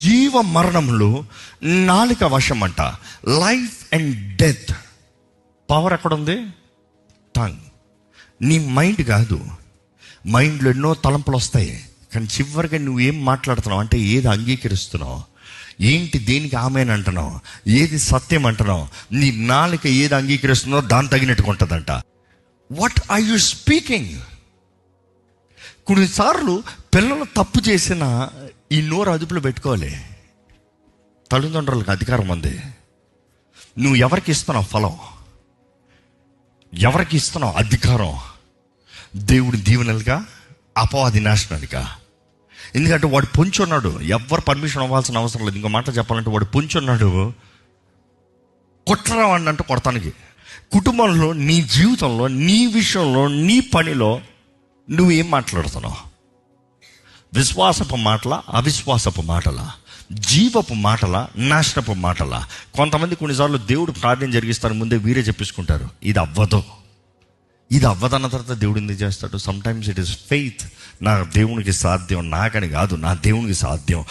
జీవ మరణములు నాలుక వశం అంట. లైఫ్ అండ్ డెత్ పవర్ ఎక్కడ ఉంది? టంగ్. నీ మైండ్ కాదు. మైండ్లో ఎన్నో తలంపులు వస్తాయి, కానీ చివరిగా నువ్వు ఏం మాట్లాడుతున్నావు అంటే ఏది అంగీకరిస్తున్నావు, ఏంటి దేనికి ఆమెన్ అంటున్నావు, ఏది సత్యం అంటున్నావు, నీ నాలుక ఏది అంగీకరిస్తున్నావు దాని తగినట్టుగా ఉంటుందంట. What are you speaking? కొన్నిసార్లు పిల్లలు తప్పు చేసిన ఈ నోరు అదుపులో పెట్టుకోవాలి. తల్లిదండ్రులకు అధికారం ఉంది. నువ్వు ఎవరికి ఇస్తున్నావు ఫలం, ఎవరికి ఇస్తున్నావు అధికారం? దేవుడి దీవెనలుగా, అపవాది నాశనాలుగా. ఎందుకంటే వాడు పొంచున్నాడు, ఎవరు పర్మిషన్ అవ్వాల్సిన అవసరం లేదు. ఇంకో మాట చెప్పాలంటే వాడు పొంచున్నాడు, కొట్టరా వాడిని అంటే కొడతానికి. కుటుంబంలో, నీ జీవితంలో, నీ విషయంలో, నీ పనిలో నువ్వు ఏం మాట్లాడుతున్నావు? విశ్వాసపు మాటల, అవిశ్వాసపు మాటల, జీవపు మాటల, నాశనపు మాటల. కొంతమంది కొన్నిసార్లు దేవుడు ప్రార్థన జరిగిస్తారు, ముందే వీరే చెప్పించుకుంటారు, ఇది అవ్వదు, ఇది అవ్వదన్న తర్వాత దేవుడు ఎందుకు చేస్తాడు? Sometimes it is faith. నా దేవునికి సాధ్యం, నాకని కాదు, నా దేవునికి సాధ్యం.